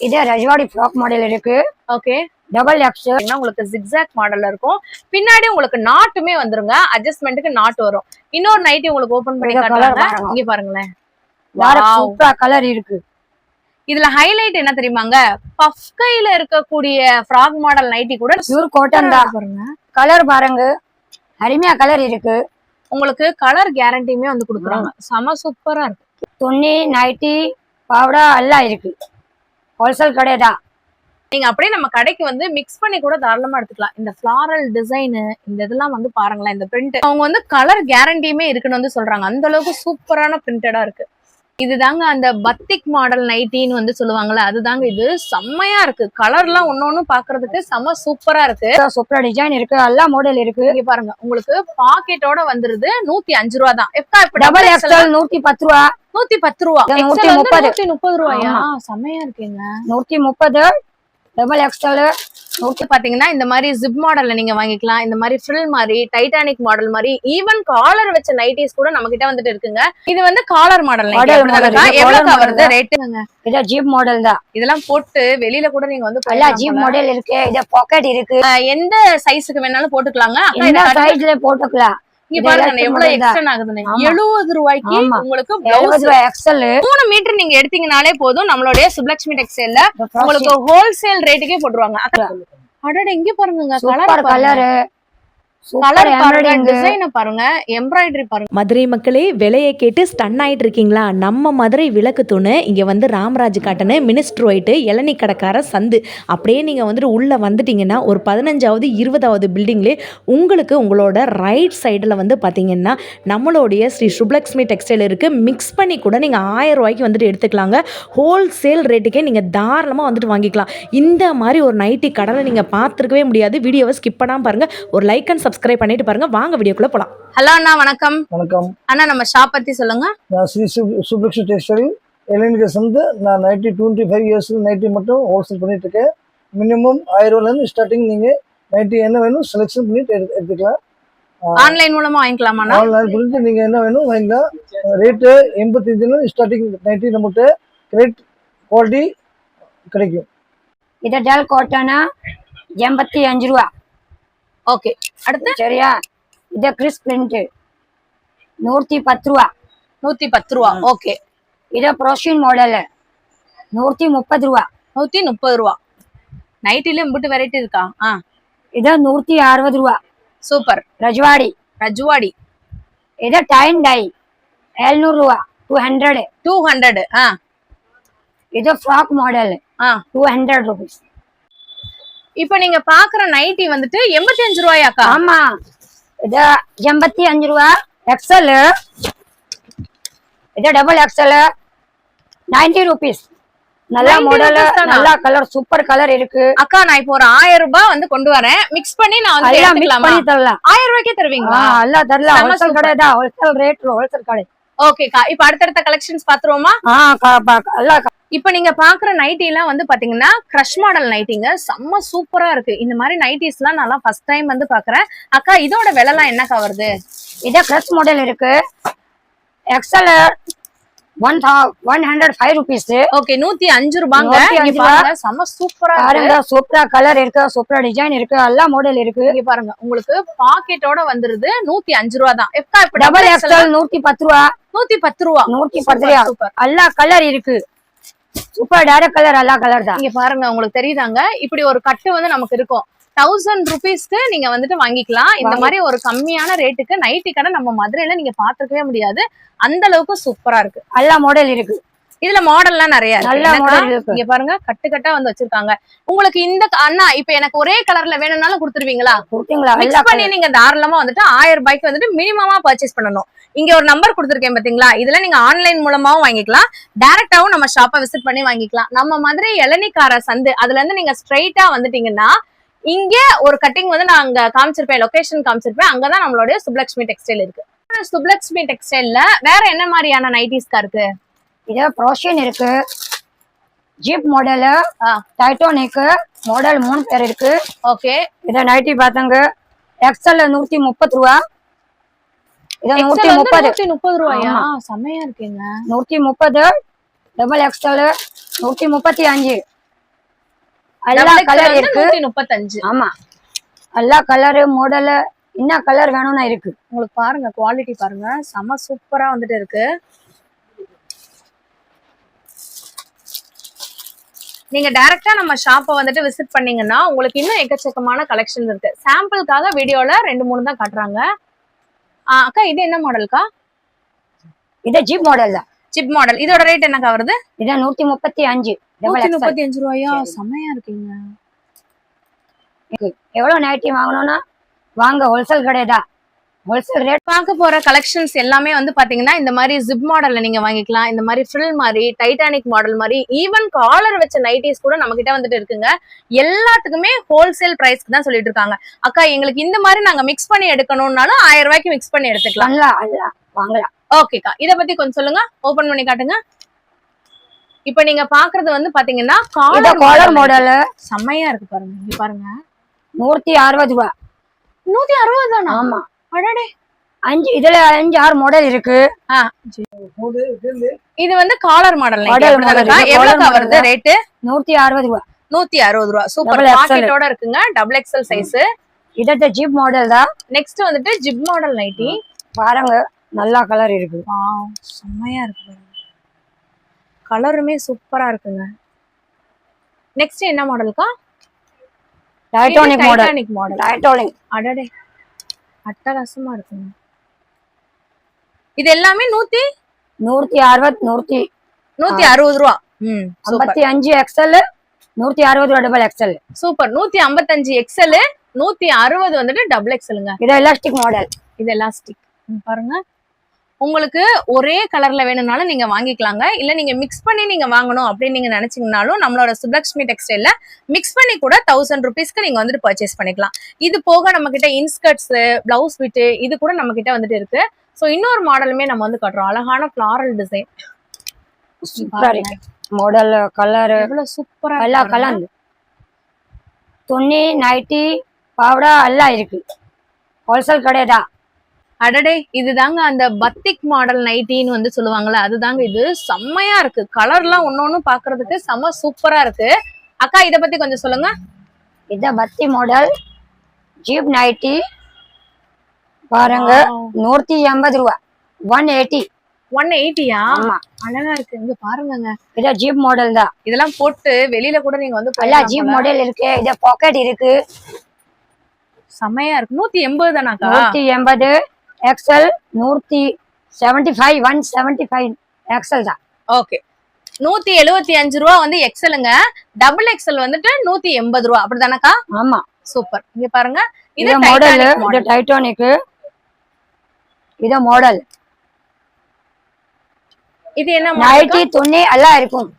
இது Rajwadi frock model இருக்கு. Okay, double XL. உங்களுக்கு ஜிக்ஸாக் மாடல்ல இருக்கும். பின்னாடி உங்களுக்கு நாட்டுமே வந்துருங்க. அட்ஜஸ்ட்மென்ட்க்கு நாட் வரும். இன்னொரு நைட்டி உங்களுக்கு ஓபன் பண்ணி காட்டுறாங்க. இங்க பாருங்களேன். சூப்பரா கலர் இருக்கு. இதுல ஹைலைட் என்ன தெரியுமாங்க? பஃப் கையில இருக்கக்கூடிய ஃப்ராக் மாடல் நைட்டி கூட பியூர் காட்டன் தான் பாருங்க. கலர் பாருங்க, அருமையா கலர் இருக்கு. உங்களுக்கு கலர் கேரண்டியுமே வந்து கொடுக்குறாங்க. செம சூப்பரா இருக்கு. துணி நைட்டி பாவடா எல்லாம் இருக்கு. ஹோல்சேல் கடை தான். நீங்க அப்படியே நம்ம கடைக்கு வந்து மிக்ஸ் பண்ணி கூட தாராளமா எடுத்துக்கலாம். இந்த ஃபிளாரல் டிசைனு இந்த இதெல்லாம் வந்து பாருங்களேன். இந்த பிரிண்ட் அவங்க வந்து கலர் கேரண்டியுமே இருக்குன்னு வந்து சொல்றாங்க. அந்த அளவுக்கு சூப்பரான பிரிண்டடா இருக்கு. இதுதாங்க அந்த பத்திக் மாடல் நைட்டின்னு வந்து சொல்லுவாங்கல்ல, அதுதாங்க இது. செம்மையா இருக்கு. கலர்லாம் ஒன்னொன்னு பாக்குறதுக்கு செம்ம சூப்பரா இருக்கு. சூப்பரா டிசைன் இருக்கு, எல்லா மாடல் இருக்கு. இங்க பாருங்க, உங்களுக்கு பாக்கெட்டோட வந்துருது. 105 ரூபா தான். டபுள் எக்ஸ்எல் 110 ரூபா. 110 ரூபா. 130 ரூபாயா? செம்மையா இருக்குங்க. 130. டபுள் எக்ஸ்எல் பாத்தீங்கன்னா இந்த மாதிரி ஜிப் மாடல்ல நீங்க வாங்கிக்கலாம். இந்த மாதிரி ஃப்ரில் மாதிரி டைட்டானிக் மாடல் மாதிரி ஈவன் காலர் வச்ச நைட்டிஸ் கூட நம்ம கிட்ட வந்துட்டு இருக்குங்க. இது வந்து காலர் மாடல் நைட்டி. எவ்வளவு வருது ரேட்டுங்க? இது ஜிப் மாடல் தான். இதெல்லாம் போட்டு வெளியில கூட நீங்க வந்து எல்லா ஜிப் மாடல் இருக்கு. இது பாக்கெட் இருக்கு. எந்த சைஸ்க்கு வேணாலும் போட்டுக்கலாங்க. இந்த சைஸ்ல போட்டுக்கலாம். இங்க பாருங்க எவ்வளவு எக்ஸ்டெண்ட் ஆகுதுன்னு. 70 ரூபாய்க்கு உங்களுக்கு 3 மீட்டர் நீங்க எடுத்தீங்கனாலே போதும். நம்மளுடைய சுப்லட்சுமி டெக்ஸ்டைல்ல உங்களுக்கு ஹோல்சேல் ரேட்டுக்கே போட்டுருவாங்க. அடட, இங்க பாருங்க கலர் பாருங்க, டிசைனை பாருங்க, எம்ப்ராய்டரி பாருங்க. மதுரை மக்களே, விலையை கேட்டு ஸ்டன் ஆயிட்டு இருக்கீங்களா? நம்ம மதுரை விளக்கு தூணு இங்க வந்து ராமராஜ் காட்டனு, மினிஸ்டர் ஒயிட்டு, இளநீ கடைக்கார சந்து அப்படியே நீங்க வந்துட்டு உள்ள வந்துட்டீங்கன்னா ஒரு 15வது 20வது பில்டிங்லேயே உங்களுக்கு உங்களோட ரைட் சைடில் வந்து பார்த்தீங்கன்னா நம்மளுடைய ஸ்ரீ சுப்லக்ஷ்மி டெக்ஸ்டைல் இருக்கு. மிக்ஸ் பண்ணி கூட நீங்க 1000 ரூபாய்க்கு வந்துட்டு எடுத்துக்கலாங்க. ஹோல்சேல் ரேட்டுக்கே நீங்க தாராளமாக வந்துட்டு வாங்கிக்கலாம். இந்த மாதிரி ஒரு நைட்டி கடலை நீங்க பார்த்துருக்கவே முடியாது. வீடியோவை ஸ்கிப் பண்ணாம பாருங்க. ஒரு லைக் அண்ட் சப்ஸ்கிரைப் பண்ணிட்டு பாருங்க. வாங்க வீடியோக்குள்ள போலாம். ஹலோ அண்ணா, வணக்கம். வணக்கம் அண்ணா, நம்ம ஷாப் பத்தி சொல்லுங்க. நான் ஸ்ரீ சுப்லக்ஷ்மி டெக்ஸ்டைல் இளைஞருக்கு வந்து நான் 25 இயர்ஸ் நைட்டி மட்டும் ஹோல்சேல் பண்ணிட்டு இருக்கேன். மினிமம் 1000 ரூபாயிலேருந்து ஸ்டார்டிங் நீங்க நைட்டி என்ன வேணும் செலக்ஷன் பண்ணிட்டு எடுத்துக்கலாம். ஆன்லைன் மூலமா வாங்கிக்கலாமா? ஆன்லைன் பண்ணிட்டு நீங்க என்ன வேணும் வாங்கிக்கலாம். ரேட்டு 85 ஸ்டார்டிங் நைட்டி நம்மகிட்ட கிரேட் குவாலிட்டி கிடைக்கும். இது டல் காட்டனா 85 ரூபா. ஓகே, அடுத்து சரியா? இது கிறிஸ் பிரிண்ட் 110 ரூபா. 110 ரூபா. ஓகே, இது ப்ரோஷின் மாடல் 130 ரூபா. 130 ரூபா. நைட்டில இம்புட்டு வெரைட்டி இருக்கா? இது 160 ரூபா. சூப்பர். ரஜ்வாடி. இது டைன் டை 700 ரூபா. 200. இது ஃப்ராக் மாடல் 200 rupees. இப்ப நீங்க பாக்குற நைட்டி வந்துட்டு 85 ரூபாயாக்கா? ஆமா, இது 85 ரூபா. எக்ஸ்எல். இது டபுள் எக்ஸ்எல் 90 rupees. நல்ல மாடல், நல்ல கலர், சூப்பர் கலர் இருக்கு. அக்கா, நான் இப்போ ஒரு 1000 ரூபாய் வந்து கொண்டு வரேன். மிக்ஸ் பண்ணி நான் வந்து எடுத்துக்கலாமா? 1000 ரூபாய்க்கே தருவீங்களா? எல்லாம் தரலாம். ஹோல்சேல் கடை தான். ஹோல்சேல் ரேட், ஹோல்சேல் கடை. ஓகேக்கா, இப்ப அடுத்தடுத்த கலெக்ஷன்ஸ் பாத்துருவோமா? இப்ப நீங்க பாக்குற நைட்டி எல்லாம் வந்து பாத்தீங்கன்னா கிரஷ் மாடல் நைட்டிங்க. செம்ம சூப்பரா இருக்கு. இந்த மாதிரி நைட்டிஸ் எல்லாம் நான் ஃபர்ஸ்ட் டைம் வந்து பாக்குறேன். அக்கா, இதோட விலை எல்லாம் என்னக்கா வருது? இதே கிரஷ் மாடல் இருக்கு. XL 105 rupees. ஓகே, 105 ரூபாங்க. செம்ம சூப்பரா பாருங்க. சூப்பரா கலர் இருக்கு, சூப்பரா டிசைன் இருக்கு, எல்லா மாடல் இருக்கு. இங்க பாருங்க, உங்களுக்கு பாக்கெட்டோட வந்துருது. 105 ரூபா தான். டபுள் எக்ஸ்எல் 110 ரூபா. 110 ரூபா. 110 ரூபா. எல்லா கலர் இருக்கு. சூப்பர் டைரக்ட் கலர், எல்லா கலர் தான். இங்க பாருங்க, உங்களுக்கு தெரியுதாங்க? இப்படி ஒரு கட்டு வந்து நமக்கு இருக்கும். 1000 rupeesக்கு நீங்க வந்துட்டு வாங்கிக்கலாம். இந்த மாதிரி ஒரு கம்மியான ரேட்டுக்கு நைட்டி கடை நம்ம மதுரையில நீங்க பாத்துக்கவே முடியாது. அந்த அளவுக்கு சூப்பரா இருக்கு. எல்லா மாடல் இருக்கு. இதுல மாடல்லாம் நிறைய இருக்கு. இங்க பாருங்க, கட்டு கட்டா வந்து வச்சிருக்காங்க. உங்களுக்கு இந்த அண்ணா இப்ப எனக்கு ஒரே கலர்ல வேணும்னாலும் கொடுத்துருவீங்களா? மிக்ஸ் பண்ணி நீங்க தாராளமா வந்துட்டு 1000 ரூபாய்க்கு வந்துட்டு மினிமமா பர்ச்சேஸ் பண்ணணும். இங்க ஒரு நம்பர் கொடுத்துருக்கேன் பாத்தீங்களா? இதுல நீங்க ஆன்லைன் மூலமாவும் வாங்கிக்கலாம், டைரக்டாவும் நம்ம ஷாப்பை விசிட் பண்ணி வாங்கிக்கலாம். நம்ம மதுரை இளநிக்கார சந்து அதுல இருந்து நீங்க ஸ்ட்ரைட்டா வந்துட்டீங்கன்னா இங்க ஒரு கட்டிங் வந்து நான் அங்க காமிச்சிருப்பேன், லொகேஷன் காமிச்சிருப்பேன். அங்கதான் நம்மளுடைய சுப்லக்ஷ்மி டெக்ஸ்டைல் இருக்கு. சுப்லக்ஷ்மி டெக்ஸ்டைல்ல வேற என்ன மாதிரியான நைட்டிஸ்கா இருக்கு? இது ப்ரோஷன் இருக்கு, ஜிப் மாடல், டைட்டானிக் மாடல் 3 பேர் இருக்கு. ஓகே, இத நைட்டி பாத்தங்க. எக்ஸ்எல் 130 ரூபா. இது 130 ரூபாயா? செமையா இருக்குங்க. 130. Double XL 135. எல்லா கலர் இருக்கு. 135. ஆமா, எல்லா கலரு மாடல் என்ன கலர் வேணும்னா இருக்கு. உங்களுக்கு பாருங்க குவாலிட்டி பாருங்க, செம சூப்பரா வந்துட்டு இருக்கு. நீங்க டைரக்டா நம்ம ஷாப்பை வந்துட்டு விசிட் பண்ணீங்கன்னா உங்களுக்கு இன்னும் எக்கச்சக்கமான கலெக்ஷன் இருக்கு. சாம்பிளுக்காக வீடியோல 2-3 தான் காட்டுறாங்க. அக்கா இது என்ன மாடல்க்கா? இது ஜீப் மாடல் தான். Zip model. இதோட ரேட் என்னக்கா வருது? இது 135. 135 ரூபாயா? செமையா இருக்கீங்க. எவ்வளவு நைட்டி வாங்கணும்னா வாங்க, ஹோல்சேல் கடைதான். Wholesale rate. பார்க்க போற கலெக்ஷன்ஸ் எல்லாமே வந்து பாத்தீங்கன்னா இந்த மாதிரி ஜிப் மாடல்ல நீங்க வாங்கிக்கலாம். இந்த மாதிரி ஃப்ரில் மாதிரி, டைட்டானிக் மாடல் மாதிரி, ஈவன் காலர் வச்ச நைட்டிஸ் கூட நம்ம கிட்ட வந்துட்டு இருக்குங்க. எல்லாத்துக்குமே ஹோல்சேல் பிரைஸ்க்கு தான் சொல்லிட்டு இருக்காங்க. அக்கா எங்களுக்கு இந்த மாதிரி நாங்க மிக்ஸ் பண்ணி எடுக்கணும்னாலும் 1000 ரூபாய்க்கு மிக்ஸ் பண்ணி எடுத்துக்கலாம். வாங்கலாம். ஓகேக்கா, இத பத்தி கொஞ்சம் சொல்லுங்க, ஓபன் பண்ணி காட்டுங்க. இப்ப நீங்க பாக்குறது வந்து பாத்தீங்கன்னா காலர் மாடல் செம்மையா இருக்கு பாருங்க. இங்க பாருங்க, 160 ரூபாய். 160 தானா? ஆமா. அடடே, 5 6 மாடல் இருக்கு. இது வந்து காலர் மாடல். எவ்வளவு வருது ரேட்? 160 ரூபாய். 160 ரூபாய். சூப்பர் பாக்கெட்டோட இருக்குங்க. Double XL size. இது ஜிப் மாடல் தான். நெக்ஸ்ட் வந்துட்டு ஜிப் மாடல் நைட்டி பாருங்க, நல்லா கலர் இருக்கு. வாவ், செம்மையா இருக்கு பாருங்க. கலருமே சூப்பரா இருக்குங்க. நெக்ஸ்ட் என்ன மாடல்க்கா? Titanic model. Titanic model. Titanic. அடடே, அட்டகாசமா இருக்குங்க. இது எல்லாமே 160 ரூபா. 55 எக்ஸ்எல், 160 ரூபா டபுள் எக்ஸ்எல். சூப்பர். 155 எக்ஸ்எல், 160 வந்துட்டு டபுள் எக்ஸ்எல்ங்க. இது எலாஸ்டிக் மாடல். இது எலாஸ்டிக் பாருங்க. உங்களுக்கு ஒரே கலர்ல வேணும்னாலும் நீங்க வாங்கிக்கலாங்க. இல்ல நீங்க மிக்ஸ் பண்ணி நீங்க வாங்கணும் அப்படின்னு நீங்க நினைச்சீங்கனாலும் நம்மளோட சுப்லக்ஷ்மி டெக்ஸ்டைல்ல மிக்ஸ் பண்ணி கூட 1000 ருபீஸ்க்கு நீங்க வந்துட்டு பர்ச்சேஸ் பண்ணிக்கலாம். இது போக நம்ம கிட்ட இன்ஸ்கர்ட்ஸ், பிளவுஸ் பிட் இது கூட நம்ம கிட்ட வந்துட்டு இருக்கு. சோ இன்னொரு மாடலுமே நம்ம வந்து காட்டுறோம். அழகான ஃபிளாரல் டிசைன். சூப்பரா இருக்கு மாடல். கலர் எவ்வளவு சூப்பரா எல்லா கலர். துணி, நைட்டி, பாவடா எல்லாம் இருக்கு. ஹோல்சேல் கடைதான். அடடே, இதுதாங்க அந்த பத்திக் மாடல் நைட்டின்னு வந்து சொல்லுவாங்கல்ல, அதுதாங்க இது. செம்மையா இருக்கு. கலர்லாம் ஒன்னொன்னு பாக்குறதுக்கு செம்ம சூப்பரா இருக்கு. அக்கா இத பத்தி கொஞ்சம் சொல்லுங்க. இது பத்தி மாடல் ஜீப் நைட்டி பாருங்க. 180 ரூபாய். 180. 180யா? ஆமா, அழகா இருக்கு. இங்க பாருங்க, இது ஜீப் மாடல் தான். இதெல்லாம் போட்டு வெளியில கூட நீங்க வந்து எல்லாம் ஜீப் மாடல் இருக்கு. இது பாக்கெட் இருக்கு. செம்மையா இருக்கு. 180 தானாக்கா? 180 எக்ஸ்எல். 175 175 எக்ஸ்எல் தான். ஓகே. 175 ரூபா வந்து எக்ஸ்எல்ங்க. டபுள் எக்ஸ்எல் வந்துட்டு 180 ரூபா. அப்படிதானக்கா? ஆமா. சூப்பர். இங்க பாருங்க, இது மாடல். இது டைட்டானிக். இது மாடல். இது என்ன நைட்டி, துணி எல்லாம் இருக்கும்.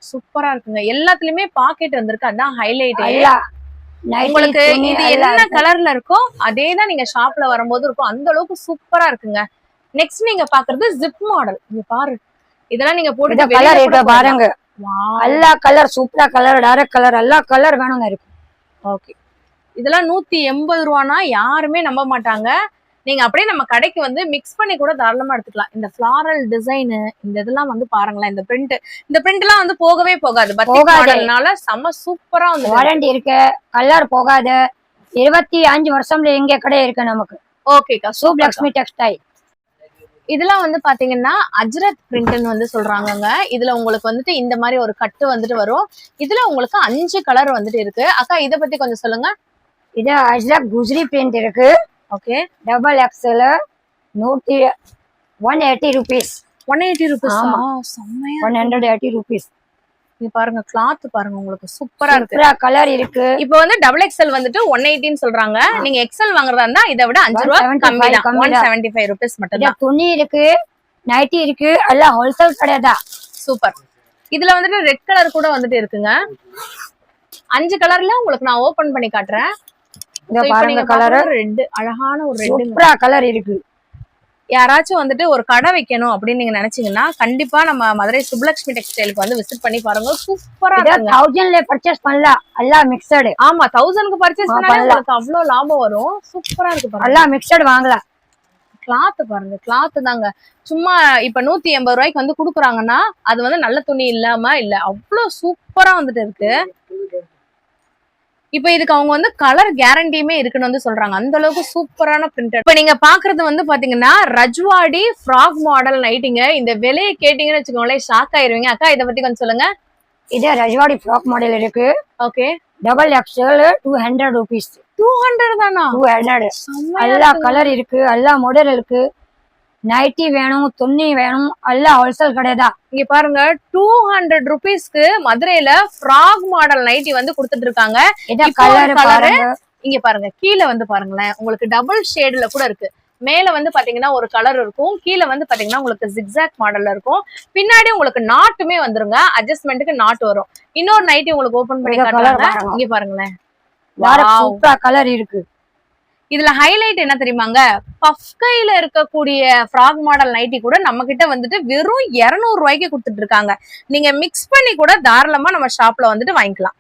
சூப்பரா இருக்குங்க. எல்லாத்துலயுமே பாக்கெட் வந்திருக்கு. அதான் ஹைலைட். உங்களுக்கு இது என்ன கலர்ல இருக்கோ அதேதான் நீங்க ஷாப்ல வரும்போது இருக்கும். அந்த அளவுக்கு சூப்பரா இருக்குங்க. நெக்ஸ்ட் நீங்க பாக்குறது ஜிப் மாடல். இங்க பாரு, இதெல்லாம் நீங்க போட்டு கலர் இருக்கு பாருங்க. எல்லா கலர் சூப்பரா கலர், டைரக்ட் கலர், எல்லா கலர் வேணும் இருக்கு. ஓகே. இதெல்லாம் 180 ரூபானா யாருமே நம்ப மாட்டாங்க. நீங்க அப்படியே நம்ம கடைக்கு வந்து மிக்ஸ் பண்ணி கூட தாராளமா எடுத்துக்கலாம். இந்த ஃபிளாரல் டிசைன், இந்த இதெல்லாம் வந்து பாருங்களேன். இந்த பிரிண்ட் எல்லாம் வந்து போகவே போகாது. மாடல்னால செம்ம சூப்பரா வந்து வாரண்டி இருக்கு. கலர் போகாது. 25 வருஷம்ல எங்க கடை இருக்கு நமக்கு. ஓகேக்கா, சுப்லக்ஷ்மி டெக்ஸ்டைல். இதெல்லாம் வந்து பாத்தீங்கன்னா அஜ்ரத் பிரிண்ட்னு வந்து சொல்றாங்கங்க. இதுல உங்களுக்கு வந்துட்டு இந்த மாதிரி ஒரு கட்டு வந்துட்டு வரும். இதுல உங்களுக்கு 5 கலர் வந்துட்டு இருக்கு. அக்கா இத பத்தி கொஞ்சம் சொல்லுங்க. இது அஜ்ரத் குஜ்ரி பிரிண்ட் இருக்கு. Okay. Double XL. 180 rupees. 180 rupees. ஆமா, செம்மையா. 180 rupees. நீ பாருங்க, கிளாத் பாருங்க, உங்களுக்கு சூப்பரா இருக்கு. சூப்பரா கலர் இருக்கு. இப்போ வந்து டபுள் எக்ஸ்எல் வந்துட்டு 180 ன்னு சொல்றாங்க. நீங்க எக்ஸ்எல் வாங்குறதா இருந்தா இதை விட 5 ரூபாய் கம்மி தான். 175 rupees மட்டும் தான். துணி இருக்கு, நைட்டி இருக்கு, எல்லாம் ஹோல்சேல் கடைதான். சூப்பர். இதுல வந்துட்டு ரெட் கலர் கூட வந்துட்டு இருக்குங்க. 5 கலர்ல உங்களுக்கு நான் ஓபன் பண்ணி காட்டுறேன். இந்த பாருங்க கலர். ரெட், அழகான ஒரு ரெட். சூப்பரா கலர் இருக்கு. யாராச்சும் வந்துட்டு ஒரு கடை வைக்கணும் அப்படின்னு நீங்க நினைச்சீங்கன்னா கண்டிப்பா நம்ம மதுரை சுப்லக்ஷ்மி டெக்ஸ்டைலுக்கு வந்து விசிட் பண்ணி பாருங்க. சூப்பரா இருக்கு. 1000ல பர்ச்சேஸ் பண்ணலாம். எல்லாம் மிக்ஸ்டு. ஆமா, 1000க்கு பர்ச்சேஸ் பண்ணாலே உங்களுக்கு அவ்வளவு லாபம் வரும். சூப்பரா இருக்கு பாருங்க. எல்லாம் மிக்ஸ்டு வாங்கலாம். கிளாத் பாருங்க, கிளாத் தாங்க. சும்மா இப்ப 180 ரூபாய்க்கு வந்து குடுக்குறாங்கன்னா அது வந்து நல்ல துணி இல்லாம இல்ல, அவ்வளவு சூப்பரா வந்துட்டு இருக்கு. இப்ப இதுக்கு அவங்க வந்து கலர் கேரண்டியுமே இருக்குன்னு வந்து சொல்றாங்க. அந்த அளவுக்கு சூப்பரான பிரிண்டட். இப்ப நீங்க பாக்குறது வந்து பாத்தீங்கன்னா ரஜ்வாடி ஃப்ராக் மாடல் நைட்டிங்க. இந்த விலையை கேட்டீங்கன்னு வச்சுக்கோங்களேன் ஷாக் ஆயிருவீங்க. அக்கா இதை பத்தி கொஞ்சம் சொல்லுங்க. இதே ரஜ்வாடி ஃப்ராக் மாடல் இருக்கு. Okay, double XL 200 rupees. 200 தானா? 200. எல்லா கலர் இருக்கு, எல்லா மாடல் இருக்கு. நைட்டி வேணும், துணி வேணும், எல்லாம் ஹோல்சேல் கடை தான். இங்க பாருங்க 200 rupeesக்கு மதுரையில ஃப்ராக் மாடல் நைட்டி வந்து கொடுத்துட்டு இருக்காங்க. கலர் பாருங்க. இங்க பாருங்க கீழே வந்து பாருங்களேன், உங்களுக்கு டபுள் ஷேட்ல கூட இருக்கு. மேல வந்து பாத்தீங்கன்னா ஒரு கலர் இருக்கும், கீழே வந்து பாத்தீங்கன்னா உங்களுக்கு ஜிக்ஸாக் மாடல்ல இருக்கும். பின்னாடி உங்களுக்கு நாட்டுமே வந்துருங்க, அட்ஜஸ்ட்மெண்ட்டுக்கு நாட் வரும். இன்னொரு நைட்டி உங்களுக்கு ஓபன் பண்ணி காட்டுறாங்க. இங்க பாருங்களேன், சூப்பரா கலர் இருக்கு. இதுல ஹைலைட் என்ன தெரியுமாங்க, பஃப் கையில இருக்கக்கூடிய ஃப்ராக் மாடல் நைட்டி கூட நம்ம கிட்ட வந்துட்டு வெறும் 200 ரூபாய்க்கு கொடுத்துட்டு இருக்காங்க. நீங்க மிக்ஸ் பண்ணி கூட தாராளமா நம்ம ஷாப்ல வந்துட்டு வாங்கிக்கலாம்.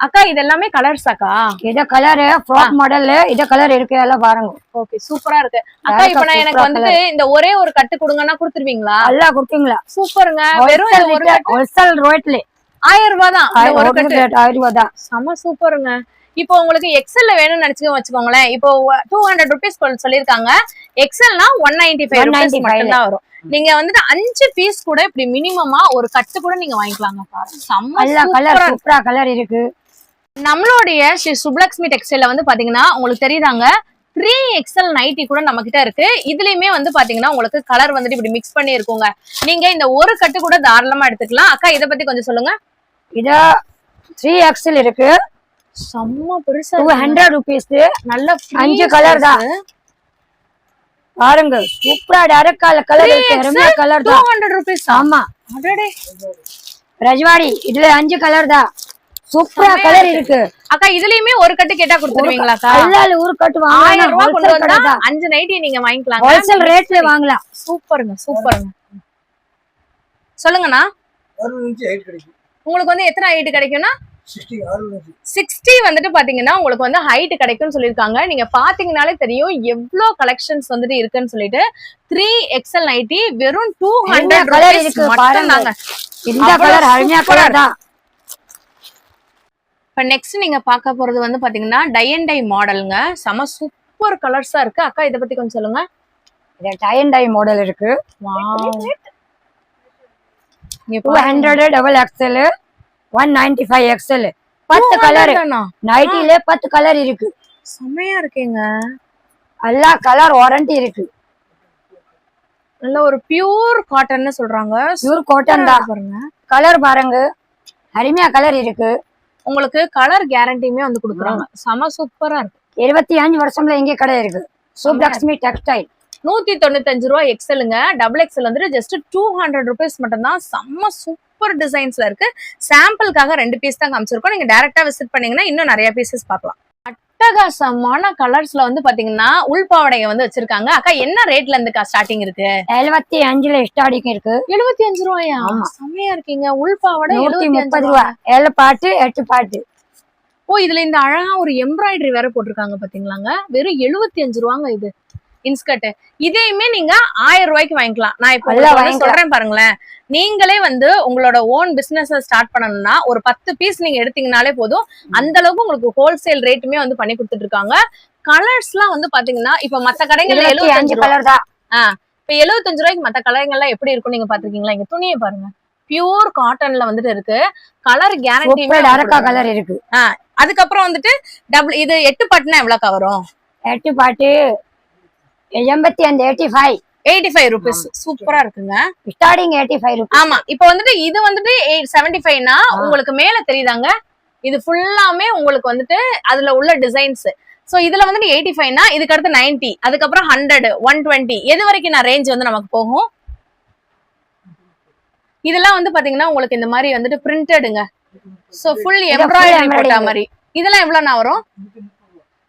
அக்கா இது எல்லாமே கலர்ஸ் அக்கா? இத கலர் ஃப்ராக் மாடல்ல இத கலர் இருக்கு, எல்லாம் பாருங்க. ஓகே, சூப்பரா இருக்கு அக்கா. இப்ப நான் எனக்கு வந்துட்டு இந்த ஒரே ஒரு கட்டு கொடுங்கன்னா கொடுத்துருவீங்களா? எல்லாம் கொடுத்தீங்களா? சூப்பருங்க. வெறும் இந்த ஒரு ஹோல்சேல் ரேட்ல 1000 ரூபாய் தான். ஒரு கட்டு 1000 ரூபாய் தான். செம சூப்பருங்க. இப்போ உங்களுக்கு எக்ஸல்ல வேணும்னு நினைச்சுக்க வச்சுக்கோங்களேன். இப்போ 200 rupees சொல்லிருக்காங்க. எக்ஸல்னா 195 rupees மட்டும் தான் வரும். நீங்க வந்துட்டு 5 பீஸ் கூட இப்படி மினிமமா ஒரு கட்டு கூட நீங்க வாங்கிக்கலாங்க. செம்ம கலர் சூப்பரா கலர் இருக்கு. நம்மளுடைய ஸ்ரீ சுப்லக்ஷ்மி டெக்ஸ்டைல்ல வந்து பாத்தீங்கன்னா உங்களுக்கு தெரியுதாங்க 3XL நைட்டி கூட நம்ம கிட்ட இருக்கு. இதுலயுமே வந்து பாத்தீங்கன்னா உங்களுக்கு கலர் வந்துட்டு இப்படி மிக்ஸ் பண்ணி இருக்குங்க. நீங்க இந்த ஒரு கட்டு கூட தாராளமா எடுத்துக்கலாம். அக்கா இத பத்தி கொஞ்சம் சொல்லுங்க. இத 3XL இருக்கு, செம்ம பெருசா 200 rupees. நல்ல 5 கலர் தான் பாருங்க. சூப்பரா டைரக்ட் கலர் இருக்கு, ரம்யா கலர் தான். 200 rupees. ஆமா, அடடே ரஜ்வாடி இதுல 5 கலர் தான். சூப்பரா கலர் இருக்கு அக்கா. இதுலயுமே ஒரு கட்டு கேட்டா கொடுத்துருவீங்களா அக்கா? எல்லால ஒரு கட்டு வாங்க, 1000 ரூபாய் கொண்டு வந்தா 5 நைட்டி நீங்க வாங்கிக்கலாம். ஹோல்சேல் ரேட்ல வாங்கலாம். சூப்பருங்க சூப்பருங்க. சொல்லுங்கண்ணா, உங்களுக்கு வந்து எத்தனை ஹைட் கிடைக்கும்னா? 60 வந்துட்டு பாத்தீங்கன்னா உங்களுக்கு வந்து ஹைட் கிடைக்கும்னு சொல்லிருக்காங்க. நீங்க பாத்தீங்கன்னாலே தெரியும் எவ்வளவு கலெக்ஷன்ஸ் வந்துட்டு இருக்குன்னு சொல்லிட்டு. 3XL நைட்டி வெறும் 200 கலர் இருக்கு பாருங்க. இந்த கலர் ஹல்மியா கலர் தான். இப்ப நெக்ஸ்ட் நீங்க பார்க்க போறது வந்து பாத்தீங்கன்னா டை அண்ட் டை மாடலுங்க. செம சூப்பர் கலர்ஸா இருக்கு. அக்கா இத பத்தி கொஞ்சம் சொல்லுங்க. இது டை அண்ட் டை மாடல் இருக்கு. Wow, 200 double XL 195 XL 10 colour. நைட்டில 10 கலர் இருக்கு. செமையா இருக்கேங்க. எல்லா கலர் வாரண்டி இருக்கு. நல்ல ஒரு பியூர் காட்டன்னு சொல்றாங்க. பியூர் காட்டன் தான். பாருங்க கலர் பாருங்க, ஹரிமியா கலர் இருக்கு. உங்களுக்கு கலர் கேரண்டியுமே வந்து கொடுக்குறாங்க. செம சூப்பரா இருக்கு. 25 வருஷம்ல எங்க கடை இருக்கு, சுப்லக்ஷ்மி டெக்ஸ்டைல். 195 ரூபாய் எக்ஸலுங்க. டபுள் எக்ஸல் வந்துட்டு ஜஸ்ட் 200 rupees மட்டும் தான். செம்ம சூப்பர் டிசைன்ஸ்ல இருக்கு. சாம்பிளுக்காக 2 பீஸ் தான் காமிச்சிருக்கோம். நீங்க டைரக்டா விசிட் பண்ணீங்கன்னா இன்னும் நிறைய பீசஸ் பார்க்கலாம். அட்டகாசமான கலர்ஸ்ல வந்து பாத்தீங்கன்னா உள்பாவடையை வந்து வச்சிருக்காங்க. அக்கா என்ன ரேட்ல இருந்து ஸ்டார்டிங் இருக்கு? 75 ஸ்டார்டிங் இருக்கு. 75 ரூபாயா? செமையா இருக்கீங்க. உள்பாவடை 130 ரூபாய். 7 பாட்டு 8 பாட்டு. ஓ, இதுல இந்த அழகா ஒரு எம்ப்ராய்டரி வேற போட்டிருக்காங்க பாத்தீங்களாங்க. வெறும் 75 ரூபாங்க இது இன்ஸ்கர்ட். இதையுமே நீங்க 1000 ரூபாய்க்கு வாங்கிக்கலாம். நான் இப்ப சொல்றேன் பாருங்களேன். நீங்களே வந்து உங்களோட ஓன் பிசினஸ் ஸ்டார்ட் பண்ணணும்னா ஒரு 10 பீஸ் நீங்க எடுத்தீங்கனாலே போதும். அந்த அளவுக்கு உங்களுக்கு ஹோல்சேல் ரேட்டுமே வந்து பண்ணி கொடுத்துட்டு இருக்காங்க. கலர்ஸ் எல்லாம் வந்து பாத்தீங்கன்னா இப்ப மத்த கடைகள்ல 75 கலர் தான். இப்ப 75 ரூபாய்க்கு மத்த கடைகள்லாம் எப்படி இருக்கும் நீங்க பாத்திருக்கீங்களா? இங்க துணியை பாருங்க, பியூர் காட்டன்ல வந்துட்டு இருக்கு. கலர் கேரண்டி கலர் இருக்கு. அதுக்கப்புறம் வந்துட்டு டபுள் இது 8 பாட்டுனா எவ்வளவு வரும்? 8 பாட்டு 85 rupees. சூப்பரா இருக்குங்க. Starting 85 rupees. ஆமா, இப்ப வந்துட்டு இது வந்துட்டு 75னா உங்களுக்கு மேல தெரியுதாங்க. இது ஃபுல்லாமே உங்களுக்கு வந்துட்டு அதுல உள்ள டிசைன்ஸ். சோ இதுல வந்துட்டு 85னா இதுக்கு அடுத்து 90, அதுக்கப்புறம் 100, 120 எது வரைக்கும் நான் ரேஞ்ச் வந்து நமக்கு போகும். இதெல்லாம் வந்து பாத்தீங்கன்னா உங்களுக்கு இந்த மாதிரி வந்துட்டு பிரிண்டடுங்க. சோ ஃபுல் எம்ப்ராய்டரி போட்ட மாதிரி. இதெல்லாம் எவ்வளவு நான் வரும்?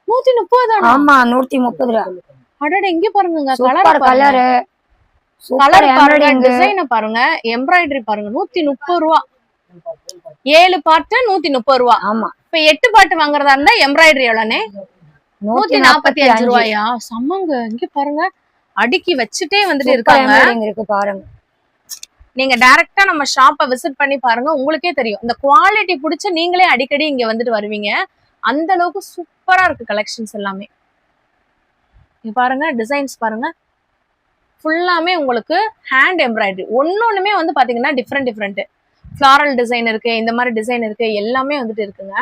130 தான். ஆமா, 130 ரூபாய். அடடே, இங்க பாருங்க கலர் கலர் கலர் பாருங்க, டிசைன் பாருங்க, எம்ப்ராய்டரி பாருங்க. 130 ரூபாய். 7 பாட்டு 130 ரூபாய். ஆமா. இப்ப 8 பாட்டு வாங்குறதா இருந்தா எம்ப்ராய்டரி எவ்வளவுனே? 145 ரூபாயா? சம்மங்க. இங்க பாருங்க, அடுக்கி வச்சுட்டே வந்துட்டு இருக்காங்க. இருக்கு பாருங்க. நீங்க டைரக்டா நம்ம ஷாப்பை விசிட் பண்ணி பாருங்க, உங்களுக்கே தெரியும். இந்த குவாலிட்டி பிடிச்ச நீங்களே அடிக்கடி இங்க வந்துட்டு வருவீங்க. அந்த அளவுக்கு சூப்பரா இருக்கு கலெக்ஷன்ஸ் எல்லாமே. இங்க பாருங்க, டிசைன்ஸ் பாருங்க, ஃபுல்லாமே உங்களுக்கு ஹேண்ட் எம்ப்ராய்டரி. ஒன்னொன்னுமே வந்து பாத்தீங்கன்னா டிஃப்ரெண்ட் ஃபிளாரல் டிசைன் இருக்கு, இந்த மாதிரி டிசைன் இருக்கு, எல்லாமே வந்துட்டு இருக்குங்க.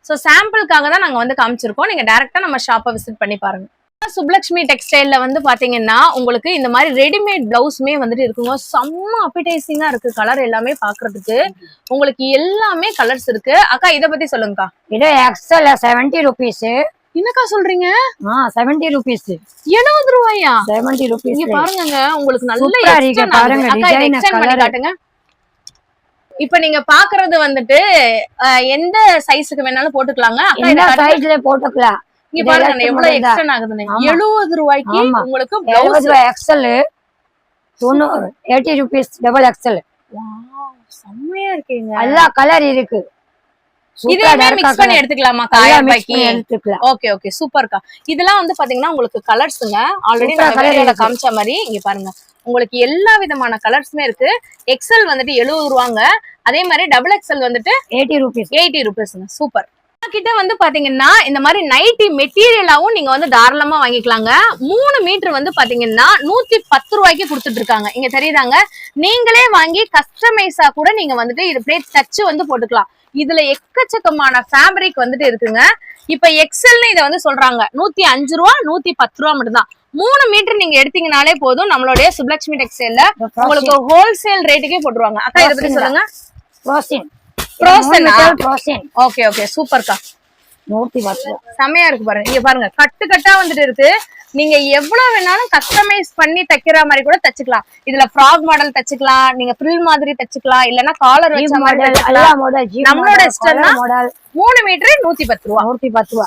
ஸோ சாம்பிளுக்காக தான் நாங்க வந்து காமிச்சிருக்கோம். நீங்க டைரக்டா நம்ம ஷாப்பை விசிட் பண்ணி பாருங்க. சுப்லக்ஷ்மி டெக்ஸ்டைல்ல வந்து பாத்தீங்கன்னா உங்களுக்கு இந்த மாதிரி ரெடிமேட் பிளவுஸ்மே வந்துட்டு இருக்குங்க. செம்ம அப்பிடைசிங்கா இருக்கு கலர் எல்லாமே பாக்குறதுக்கு. உங்களுக்கு எல்லாமே கலர்ஸ் இருக்கு. அக்கா இத பத்தி சொல்லுங்கக்கா. இது எக்ஸல் 70 rupees. என்னக்கா சொல்றீங்க? 70 rupees. 70 ரூபாயா? 70 rupees. இங்க பாருங்க, உங்களுக்கு நல்ல பாருங்க டிசைன் கலர் காட்டுங்க. இப்ப நீங்க பாக்குறது வந்துட்டு எந்த சைஸ்க்கு வேணாலும் போட்டுக்கலாங்க. இந்த சைஸ்ல போட்டுக்கலாம். இங்க பாருங்க எவ்வளவு எக்ஸ்டெண்ட் ஆகுதுன்னு. 70 ரூபாய்க்கு உங்களுக்கு blouse XL 80 rupees double XL. Wow, செமையா இருக்கீங்க. எல்லா கலர் இருக்கு. இதே மிக்ஸ் பண்ணி எடுத்துக்கலாமா? 1000 ரூபாய்க்கு எடுத்துக்கலாம். ஓகே ஓகே, சூப்பர்க்கா. இதெல்லாம் வந்து பாத்தீங்கன்னா உங்களுக்கு கலர்ஸ்ங்க. ஆல்ரெடி நான் வீடியோல காமிச்ச மாதிரி இங்க பாருங்க, உங்களுக்கு எல்லா விதமான கலர்ஸ்மே இருக்கு. எக்ஸல் வந்துட்டு 70 ரூபாங்க. அதே மாதிரி டபுள் எக்ஸல் வந்துட்டு 80 rupees. 80 ரூபீஸ்ங்க. சூப்பர். கிட்ட வந்து பாத்தீங்கன்னா இந்த மாதிரி நைட்டி மெட்டீரியலாவும் நீங்க வந்து தாராளமா வாங்கிக்கலாங்க. 3 மீட்டர் வந்து பாத்தீங்கன்னா 110 ரூபாய்க்கு கொடுத்துட்டு இருக்காங்க. இங்க தெரியுதாங்க, நீங்களே வாங்கி கஸ்டமைஸா கூட நீங்க வந்துட்டு இது பிளேட் தச்சு வந்து போட்டுக்கலாம். இதுல எக்கச்சக்கமான ஃபேப்ரிக் வந்துட்டு இருக்குங்க. இப்ப எக்ஸல்னு இதை வந்து சொல்றாங்க 105 ரூபா 110 ரூபா மட்டும் தான். 3 மீட்டர் நீங்க எடுத்தீங்கனாலே போதும். நம்மளுடைய சுப்லக்ஷ்மி டெக்ஸ்டைல்ல உங்களுக்கு ஹோல்சேல் ரேட்டுக்கே போட்டுருவாங்க. அக்கா இதை பத்தி சொல்லுங்க. ஓகே ஓகே, சூப்பர்க்கா. 110 செமையா இருக்கு பாருங்க. இங்க பாருங்க, கட்டு கட்டா வந்துட்டு இருக்கு. நீங்க எவ்வளவு வேணாலும் கஸ்டமைஸ் பண்ணி தைக்கிற மாதிரி கூட தச்சுக்கலாம். இதுல ஃப்ராக் மாடல் தச்சுக்கலாம், நீங்க ஃப்ரில் மாதிரி தச்சுக்கலாம், இல்லன்னா காலர் வச்ச மாதிரி தச்சுக்கலாம். நம்மளோட இஷ்டம் தான். 3 மீட்டர் 110 ரூபா.